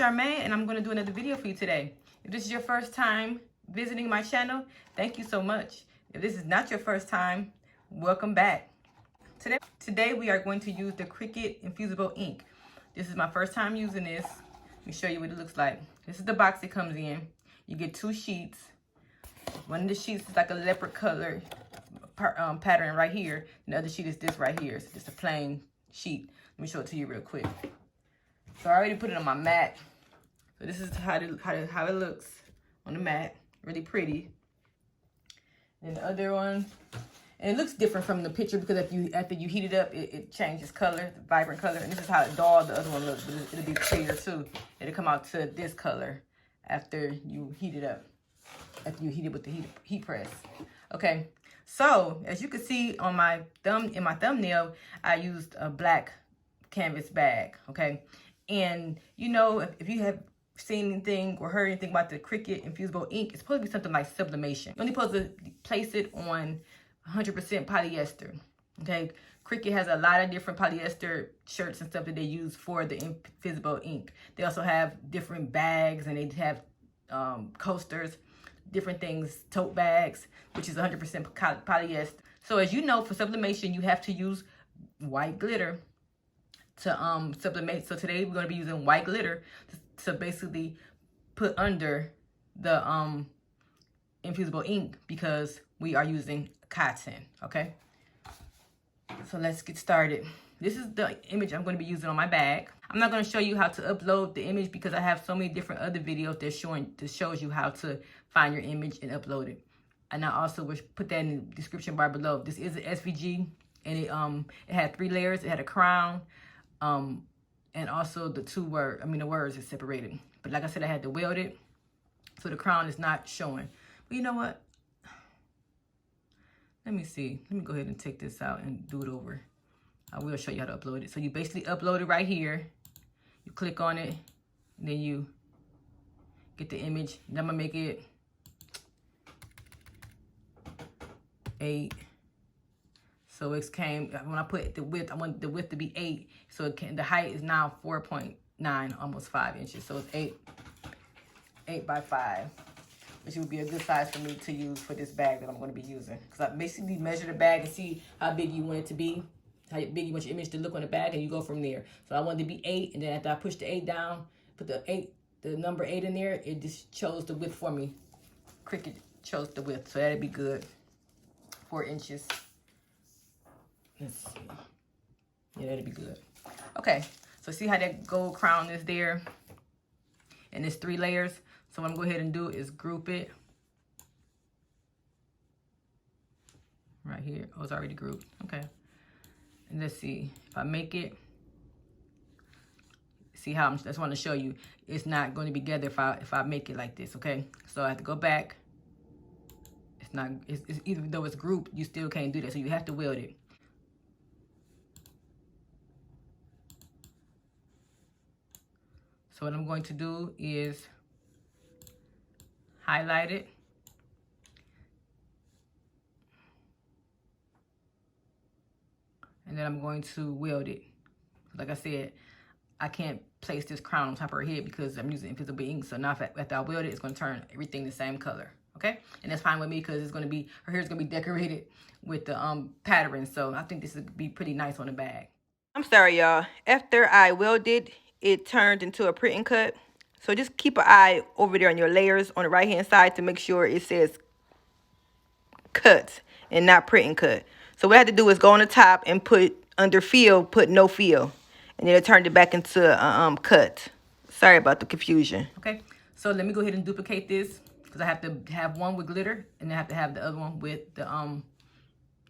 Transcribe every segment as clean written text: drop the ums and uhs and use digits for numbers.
Charmaine, and I'm going to do another video for you today. If this is your first time visiting my channel, thank you so much. If this is not your first time, welcome back. Today we are going to use the Cricut Infusible ink. This is my first time using this. Let me show you what it looks like. This is the box it comes in. You get 2 sheets. One of the sheets is like a leopard color pattern right here. And the other sheet is this right here. It's just a plain sheet. Let me show it to you real quick. So I already put it on my mat. So this is how it looks on the mat. Really pretty. And the other one, and it looks different from the picture because after you heat it up, it changes color, vibrant color. And this is how dull the other one looks, but it'll be prettier too. It'll come out to this color after you heat it up. After you heat it with the heat press. Okay. So as you can see on my thumbnail, I used a black canvas bag. Okay. And you know, if you have seen anything or heard anything about the Cricut Infusible ink, it's supposed to be something like sublimation. You're only supposed to place it on 100% polyester. Okay, Cricut has a lot of different polyester shirts and stuff that they use for the Infusible ink. They also have different bags, and they have coasters, different things, tote bags, which is 100% polyester. So as you know, for sublimation, you have to use white glitter to sublimate. So today we're going to be using white glitter to basically put under the infusible ink because we are using cotton. Okay, so let's get started. This is the image I'm going to be using on my bag. I'm not going to show you how to upload the image because I have so many different other videos that shows you how to find your image and upload it. And I also will put that in the description bar below. This is an SVG, and it had 3 layers. It had a crown, and also the words is separated. But like I said, I had to weld it, so the crown is not showing. But you know what? Let me see. Let me go ahead and take this out and do it over. I will show you how to upload it. So you basically upload it right here. You click on it, and then you get the image. And I'm gonna make it 8. So it came, when I put the width, I want the width to be 8. So the height is now 4.9, almost 5 inches. So it's 8 by 5, which would be a good size for me to use for this bag that I'm going to be using. Because I basically measure the bag and see how big you want it to be, how big you want your image to look on the bag, and you go from there. So I wanted to be 8, and then after I push the 8 down, put the number 8 in there, it just chose the width for me. Cricut chose the width, so that'd be good. 4 inches. Let's see. Yeah, that'd be good. Okay, so see how that gold crown is there? And it's 3 layers. So what I'm going to go ahead and do is group it. Right here. Oh, it's already grouped. Okay. And let's see. If I make it, see how I just want to show you. It's not going to be together if I make it like this, okay? So I have to go back. It's even though it's grouped, you still can't do that. So you have to weld it. So what I'm going to do is highlight it. And then I'm going to weld it. Like I said, I can't place this crown on top of her head because I'm using invisible ink. So now after I weld it, it's going to turn everything the same color. Okay? And that's fine with me because it's going to be, her hair is going to be decorated with the pattern. So I think this would be pretty nice on the bag. I'm sorry, y'all. After I welded, it turned into a print and cut. So just keep an eye over there on your layers on the right hand side to make sure it says cut and not print and cut. So what I had to do is go on the top and put under fill, put no fill. And then it turned it back into cut. Sorry about the confusion. Okay, so let me go ahead and duplicate this because I have to have one with glitter and I have to have the other one with the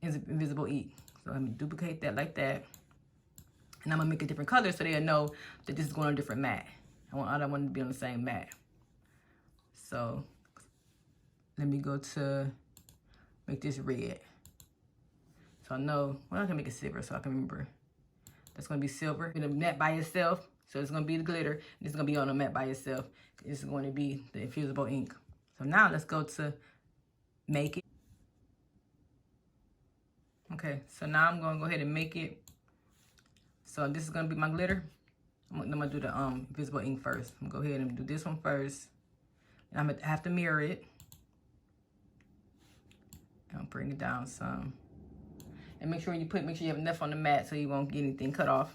invisible ink. So let me duplicate that like that. And I'm going to make a different color so they'll know that this is going on a different mat. I don't want it to be on the same mat. So let me go to make this red. So I know, well, I can make it silver so I can remember. That's going to be silver. In a mat by itself. So it's going to be the glitter. And it's going to be on a mat by itself. This is going to be the infusible ink. So now let's go to make it. Okay, so now I'm going to go ahead and make it. So this is going to be my glitter. I'm gonna do the invisible ink first. I'm gonna go ahead and do this one first. And I'm gonna have to mirror it. I'll bring it down some. And make sure you have enough on the mat so you won't get anything cut off.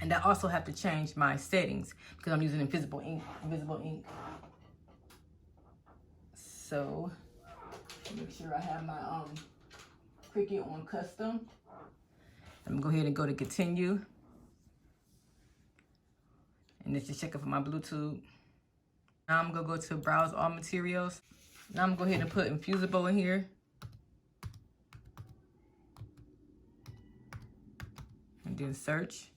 And I also have to change my settings because I'm using invisible ink. So make sure I have my Cricut on custom. I'm gonna go ahead and go to continue. And let's just check it for my Bluetooth. Now I'm gonna go to browse all materials. Now I'm gonna go ahead and put Infusible in here. And then search.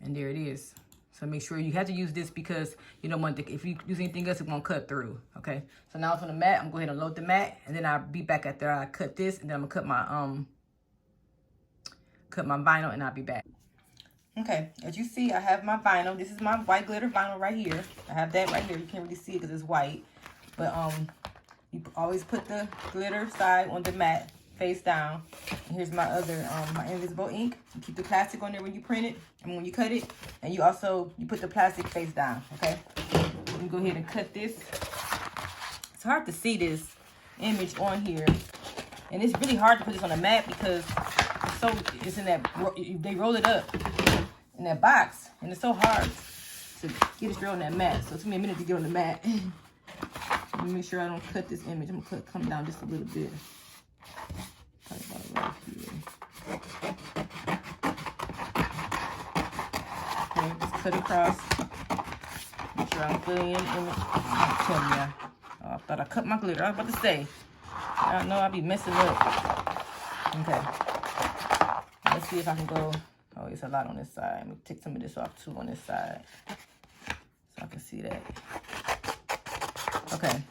And there it is. So make sure you have to use this because you don't want to, if you use anything else, it won't cut through. Okay. So now it's on the mat. I'm going to go ahead and load the mat, and then I'll be back after I cut this, and then I'm gonna cut my vinyl, and I'll be back. Okay, as you see, I have my vinyl. This is my white glitter vinyl right here. I have that right here. You can't really see it because it's white. But you always put the glitter side on the mat face down. And here's my other my invisible ink. You keep the plastic on there when you print it and when you cut it. And you put the plastic face down, okay? Let me go ahead and cut this. It's hard to see this image on here. And it's really hard to put this on a mat because it's in that, they roll it up in that box, and it's so hard to get it straight on that mat. So it took me a minute to get on the mat. Let me make sure I don't cut this image. I'm gonna come down just a little bit. Right here. Okay, just cut across. Make sure I'm filling in the image. I thought I cut my glitter. I was about to say. I know I'll be messing up. Okay. Let's see if I can go. Oh, it's a lot on this side. I'm gonna take some of this off too on this side, so I can see that. Okay,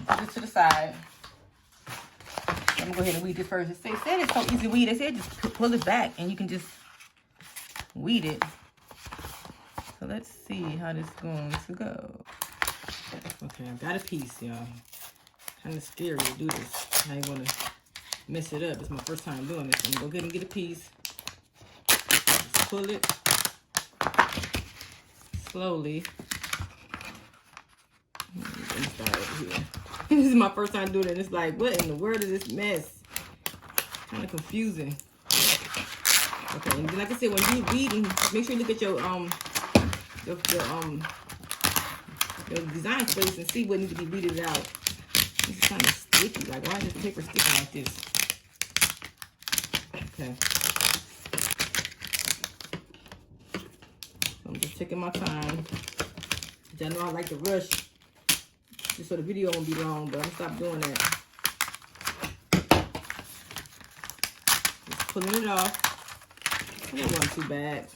put this to the side. I'm gonna go ahead and weed this first. It said it's so easy to weed. They said just pull it back and you can just weed it. So let's see how this is going to go. Okay, I've got a piece, y'all. Kind of scary to do this. I ain't wanna mess it up. It's my first time doing this. I'm gonna go ahead and get a piece. Just pull it slowly. This is my first time doing it. It's like, what in the world is this mess? Kind of confusing. Okay, and like I said, when you weeding, make sure you look at your design space and see what needs to be weeded out. This is kind of sticky. Like, why is this paper sticking like this? Okay. So I'm just taking my time. I know I like to rush just so the video won't be long, but I'm gonna stop doing that. Just pulling it off. It wasn't too bad.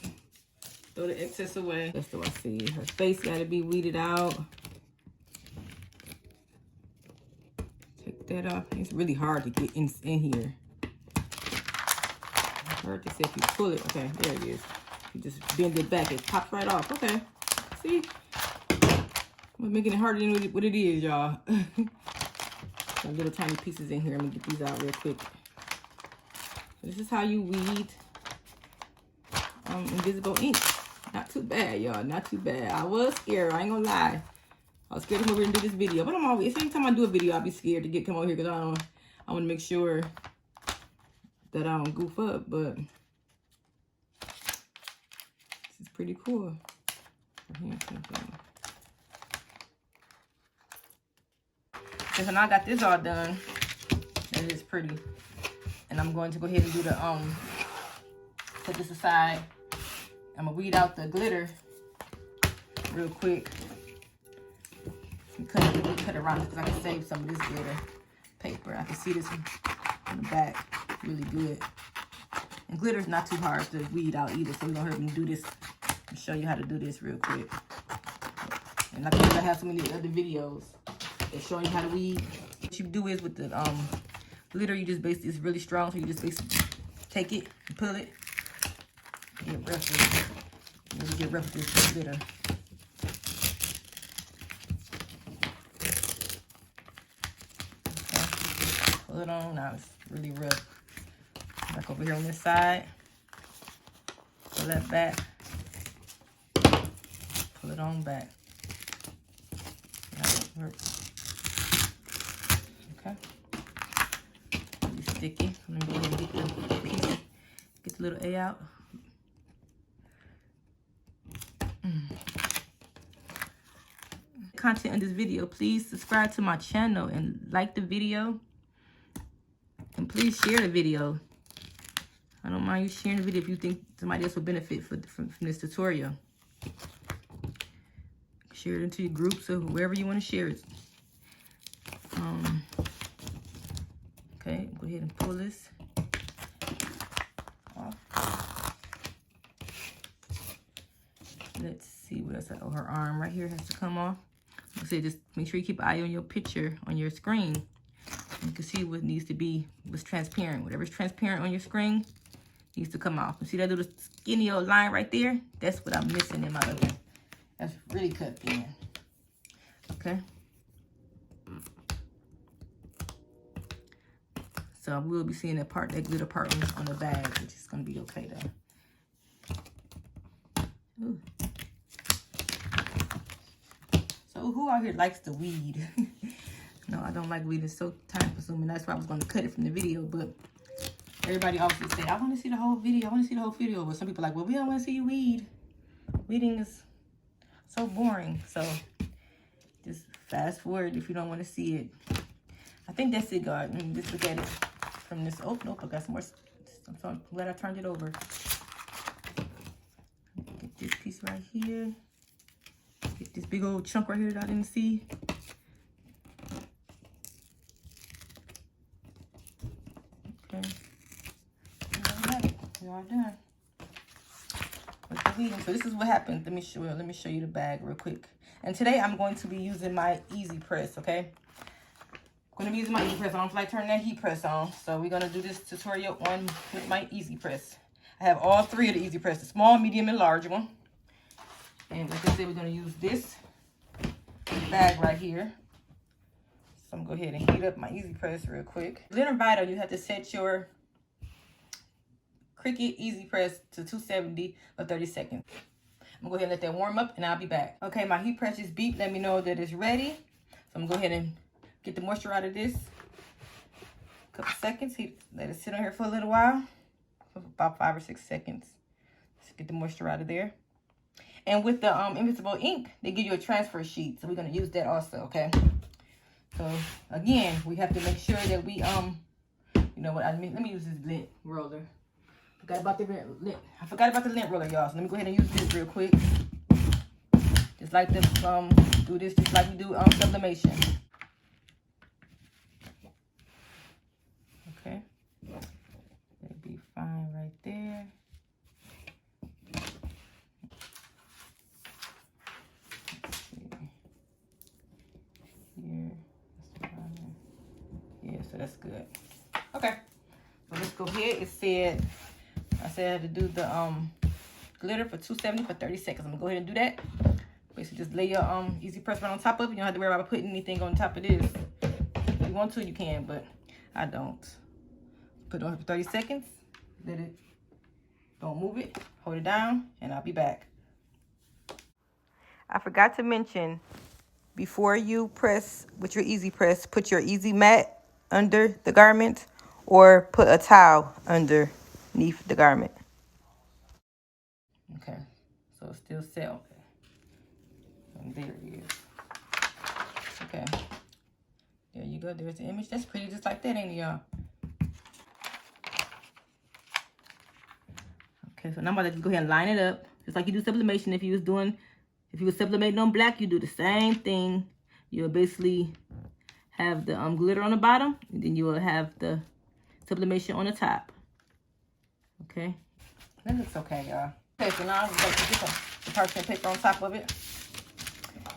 Throw the excess away. That's what I see. Her face gotta be weeded out. Take that off. It's really hard to get in here. It's hard to see if you pull it. Okay, there it is. You just bend it back, it pops right off. Okay, see? I'm making it harder than what it is, y'all. Some little tiny pieces in here. I'm gonna get these out real quick. This is how you weed invisible ink. Not too bad, y'all. Not too bad. I was scared. I ain't gonna lie. I was scared to come over and do this video, but I'm always, anytime I do a video, I'll be scared to come over here because I want to make sure that I don't goof up. But this is pretty cool. So now I got this all done. That is pretty. And I'm going to go ahead and do the put this aside. I'm gonna weed out the glitter real quick. Cut it around because I can save some of this glitter paper. I can see this in the back really good. And glitter's not too hard to weed out either, so you're gonna hurt me do this and show you how to do this real quick. And like I said, I have so many other videos that show you how to weed. What you do is with the glitter, you just basically, it's really strong, so you just basically take it and pull it. Get rough with it. Really get rough with this glitter. Okay. Pull it on. Now it's really rough. Back over here on this side. Pull that back. pull it on back. That works. Okay. It's sticky. Let me go ahead and get the piece, get the little A out. Content in this video, please subscribe to my channel and like the video. And please share the video. I don't mind you sharing the video if you think somebody else will benefit from this tutorial. Share it into your groups or wherever you want to share it. Okay, go ahead and pull this off. Let's see what else. Oh, her arm right here has to come off. Like I said, just make sure you keep an eye on your picture on your screen. You can see what needs to be, what's transparent. Whatever's transparent on your screen needs to come off. You see that little skinny old line right there? That's what I'm missing in my oven. That's really cut thin. Okay. So I will be seeing that part, that glitter part on the bag, which is gonna be okay though. Ooh. So who out here likes to weed? No, I don't like weed. It's so time consuming. That's why I was gonna cut it from the video, but everybody obviously say, I want to see the whole video. I want to see the whole video. But some people are like, well, we don't want to see you weed. Weeding is so boring. So just fast forward if you don't want to see it. I think that's it, God. Just look at it from this. Oh, nope, I got some more. I'm so glad I turned it over. Get this piece right here. Get this big old chunk right here that I didn't see. Okay. We are done with the weeding. So this is what happened. Let me show you the bag real quick. And today I'm going to be using my Easy Press, okay? I'm going to be using my Easy Press. I don't feel like turning that heat press on. So we're going to do this tutorial on with my Easy Press. I have all three of the Easy Press, the small, medium, and large one. And like I said, we're going to use this bag right here. So I'm going to go ahead and heat up my Easy Press real quick. Glitter Vital, you have to set your Cricut Easy Press to 270 for 30 seconds. I'm going to go ahead and let that warm up, and I'll be back. Okay, my heat press just beeped. Let me know that it's ready. So I'm going to go ahead and get the moisture out of this. A couple seconds. Let it sit on here for a little while. For about 5 or 6 seconds. Just get the moisture out of there. And with the Invisible ink, they give you a transfer sheet. So we're going to use that also, okay? So, again, we have to make sure that we, you know what I mean? Let me use this lint roller. I forgot about the lint roller, y'all. So let me go ahead and use this real quick. Just like this, do this just like we do sublimation. Okay. That'll be fine right there. Here. Yeah, so that's good. Okay. So let's go ahead. I said I had to do the glitter for 270 for 30 seconds. I'm gonna go ahead and do that. Basically just lay your Easy Press right on top of it. You don't have to worry about putting anything on top of this. If you want to, you can, but I don't. Put it on for 30 seconds. Let it, don't move it. Hold it down, and I'll be back. I forgot to mention, before you press with your Easy Press, put your Easy Mat under the garment or put a towel underneath the garment. Okay, so it's still set. And there it is. Okay, there you go. There's the image. That's pretty, just like that, ain't it, y'all? Okay, so now I'm about to go ahead and line it up, just like you do sublimation. If you were sublimating on black, you do the same thing. You'll basically have the glitter on the bottom, and then you will have the sublimation on the top. Okay, that looks okay, y'all. Okay, so now I'm going to get the parchment paper on top of it.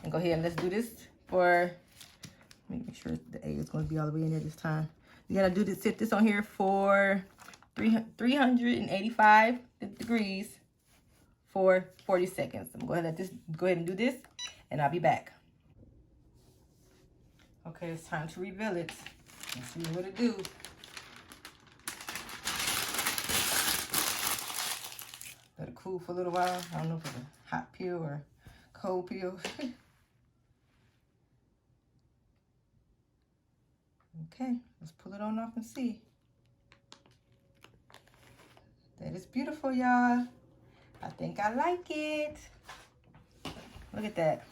And go ahead and let's do this for, let me make sure the A is going to be all the way in there this time. You got to do this, set this on here for 385 degrees for 40 seconds. I'm going to go ahead and do this, and I'll be back. Okay, it's time to reveal it. Let's see what it do. Let it cool for a little while. I don't know if it's a hot peel or cold peel. Okay, let's pull it on off and see. That is beautiful, y'all. I think I like it. Look at that.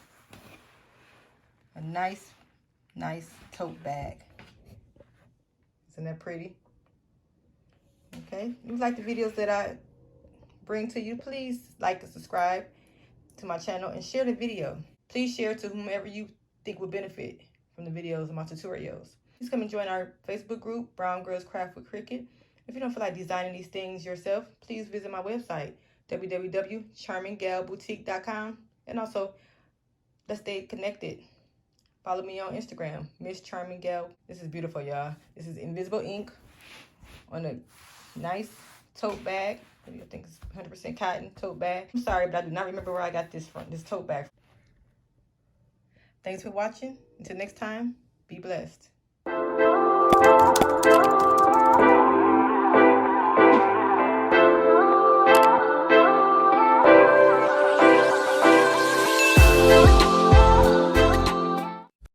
A nice tote bag. Isn't that pretty? Okay, if you like the videos that I bring to you, please like and subscribe to my channel and share the video. Please share to whomever you think would benefit from the videos and my tutorials. Please come and join our Facebook group, Brown Girls Craft with Cricut. If you don't feel like designing these things yourself, please visit my website, www.charminggalboutique.com. And also, let's stay connected. Follow me on Instagram, Miss Charming Gal. This is beautiful, y'all. This is invisible ink on a nice tote bag. I think it's 100% cotton tote bag. I'm sorry, but I do not remember where I got this from, this tote bag. Thanks for watching. Until next time, be blessed.